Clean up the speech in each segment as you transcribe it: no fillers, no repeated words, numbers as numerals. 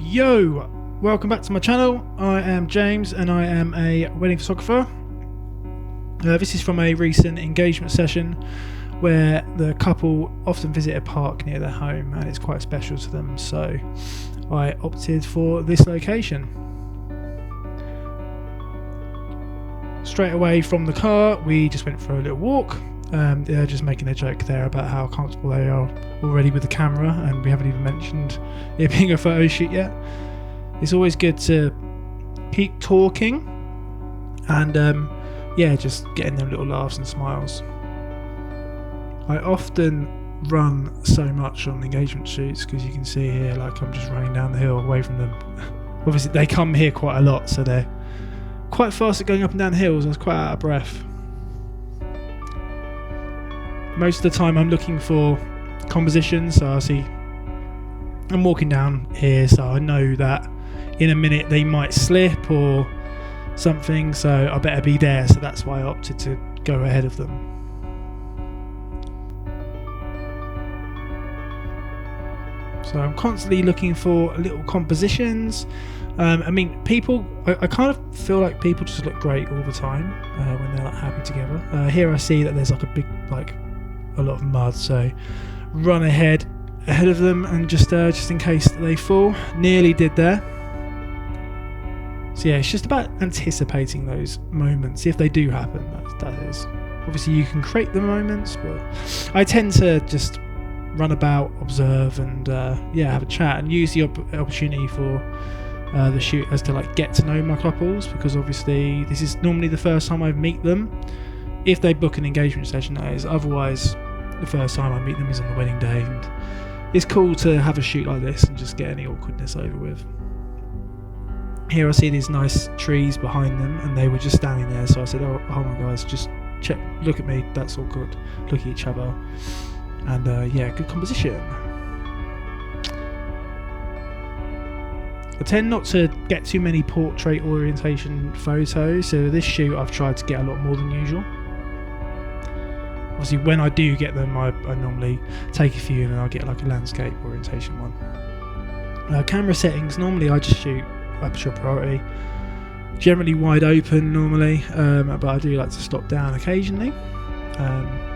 Yo, welcome back to my channel. I am James and I am a wedding photographer. This is from a recent engagement session where the couple often visit a park near their home and it's quite special to them, so I opted for this location. Straight away from the car we just went for a little walk. They're just making a joke there about how comfortable they are already with the camera, and we haven't even mentioned it being a photo shoot yet. It's always good to keep talking and just getting them little laughs and smiles. I often run so much on engagement shoots because you can see here, like, I'm just running down the hill away from them. Obviously they come here quite a lot, so they're quite fast at going up and down hills. I was quite out of breath. Most of the time I'm looking for compositions, so I see I'm walking down here, so I know that in a minute they might slip or something, so I better be there, so that's why I opted to go ahead of them. So I'm constantly looking for little compositions. I kind of feel like people just look great all the time when they're like happy together. Here I see that there's like a big, like a lot of mud, so run ahead of them and just in case they fall. Nearly did there. So yeah, it's just about anticipating those moments if they do happen. That is. Obviously you can create the moments, but I tend to just run about, observe, and have a chat and use the opportunity for the shoot as to like get to know my couples, because obviously this is normally the first time I meet them. If they book an engagement session, that is. Otherwise, the first time I meet them is on the wedding day, and it's cool to have a shoot like this and just get any awkwardness over with. Here I see these nice trees behind them, and they were just standing there, so I said, oh my guys, just check, look at me, that's all good. Look at each other. And good composition. I tend not to get too many portrait orientation photos, so this shoot I've tried to get a lot more than usual. Obviously when I do get them, I normally take a few and then I'll get like a landscape orientation one. Camera settings, normally I just shoot aperture priority, generally wide open normally, but I do like to stop down occasionally.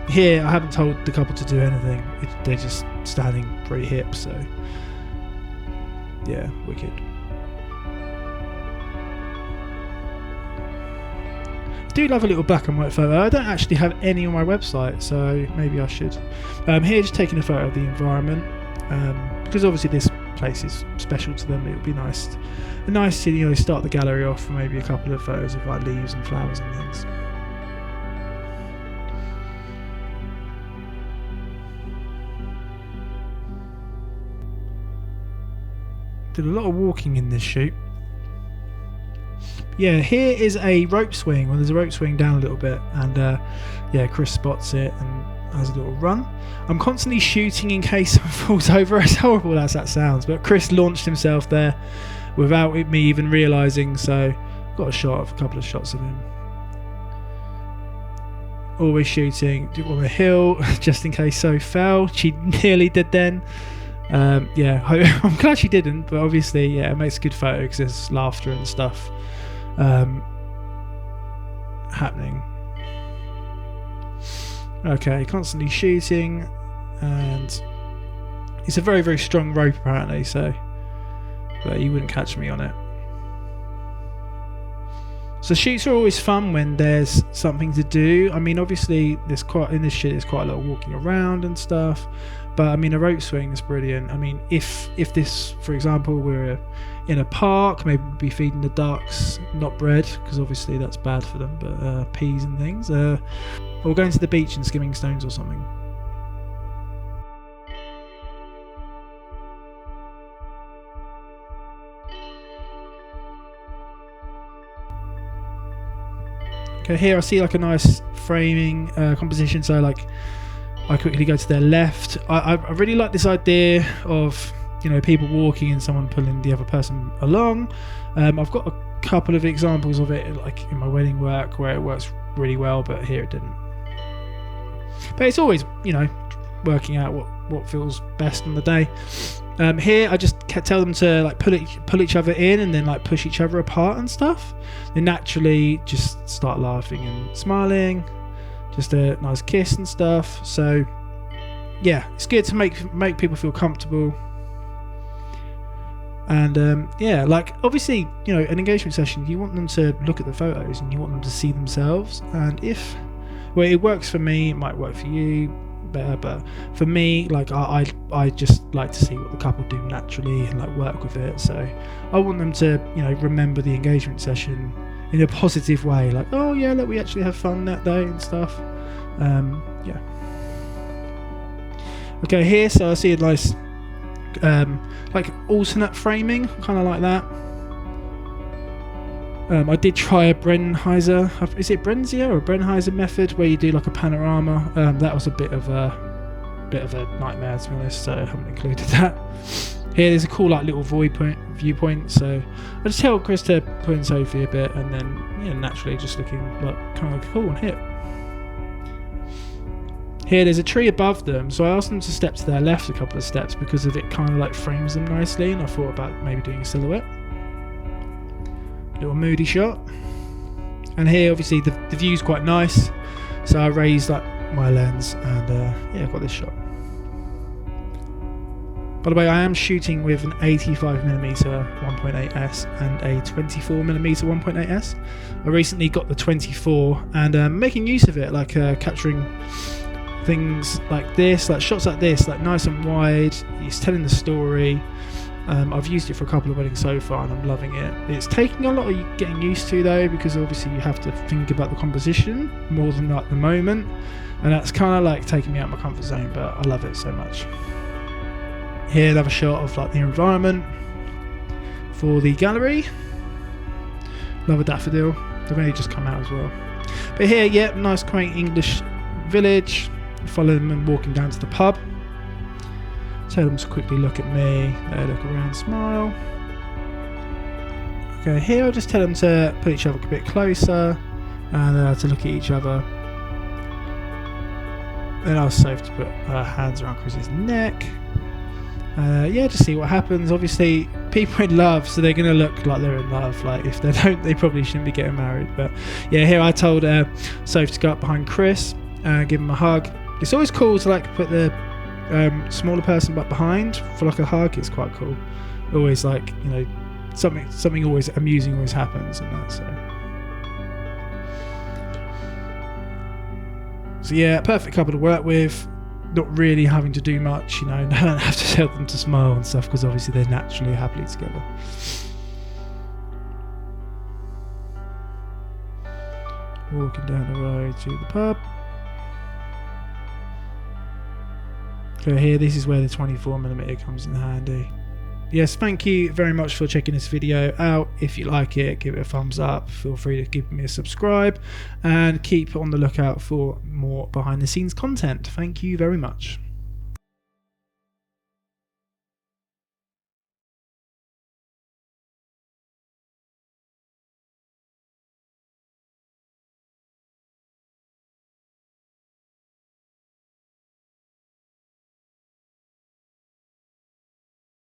Here I haven't told the couple to do anything, they're just standing pretty hip, so yeah, wicked. I do love a little black and white photo. I don't actually have any on my website, so maybe I should. Here just taking a photo of the environment, because obviously this place is special to them. It would be nice to start the gallery off with maybe a couple of photos of like leaves and flowers and things. Did a lot of walking in this shoot. Yeah, here is a rope swing. Well, there's a rope swing down a little bit, and Chris spots it and has a little run. I'm constantly shooting in case someone falls over, as horrible as that sounds, but Chris launched himself there without me even realising, so got a couple of shots of him. Always shooting on the hill, just in case So fell. She nearly did then. I'm glad she didn't, but obviously, it makes a good photo because there's laughter and stuff happening. Okay, constantly shooting, and it's a very, very strong rope apparently, so but you wouldn't catch me on it. So shoots are always fun when there's something to do. I mean, obviously in this shoot there's quite a lot of walking around and stuff, but I mean a rope swing is brilliant. I mean, if this, for example, we're in a park, maybe we'd be feeding the ducks, not bread, because obviously that's bad for them, but peas and things, or going to the beach and skimming stones or something. Okay, here I see like a nice framing composition, so like I quickly go to their left. I really like this idea of, people walking and someone pulling the other person along. I've got a couple of examples of it like in my wedding work where it works really well, but here it didn't. But it's always, working out what feels best on the day. Here I just tell them to like pull each other in and then like push each other apart and stuff. They naturally just start laughing and smiling, just a nice kiss and stuff. So yeah, it's good to make people feel comfortable. And yeah, like obviously, you know, an engagement session, you want them to look at the photos and you want them to see themselves. And if, well, it works for me, it might work for you better, but for me, like I just like to see what the couple do naturally and like work with it. So I want them to, you know, remember the engagement session in a positive way, like, oh yeah, look, we actually have fun that day and stuff. Yeah. Okay, here, so I see a nice like alternate framing, kind of like that. I did try a Brennheiser, is it Brenzia or a Brennheiser method, where you do like a panorama. That was a bit of a nightmare, to be honest, so I haven't included that. Here there's a cool like little viewpoint, so I just tell Chris to put in Sophie a bit, and then, yeah, naturally just looking like kind of cool and hip. Here there's a tree above them, so I asked them to step to their left a couple of steps because of it kind of like frames them nicely, and I thought about maybe doing a silhouette. Little moody shot. And here obviously the view's quite nice, so I raised like my lens and yeah, I've got this shot. By the way, I am shooting with an 85mm 1.8s and a 24mm 1.8s. I recently got the 24 and making use of it, like capturing things like this, like shots like this, like nice and wide. It's telling the story. I've used it for a couple of weddings so far and I'm loving it. It's taking a lot of getting used to though, because obviously you have to think about the composition more than like the moment, and that's kind of like taking me out of my comfort zone, but I love it so much. Here another shot of like the environment for the gallery. Love a daffodil. They've only just come out as well. But here, yeah, nice quaint English village. Follow them and walking down to the pub. Tell them to quickly look at me. They look around, smile. Okay, here I'll just tell them to put each other a bit closer and to look at each other. Then I'll save to put hands around Chris's neck. Yeah, just see what happens. Obviously, people in love, so they're going to look like they're in love. Like, if they don't, they probably shouldn't be getting married. But yeah, here I told Soph to go up behind Chris and give him a hug. It's always cool to like put the smaller person back behind for like a hug. It's quite cool. Always like, you know, something always amusing always happens and that. So yeah, perfect couple to work with. Not really having to do much, you know. Don't have to tell them to smile and stuff because obviously they're naturally happily together. Walking down the road to the pub. So here, this is where the 24mm comes in handy. Yes, thank you very much for checking this video out. If you like it, give it a thumbs up. Feel free to give me a subscribe and keep on the lookout for more behind the scenes content. Thank you very much.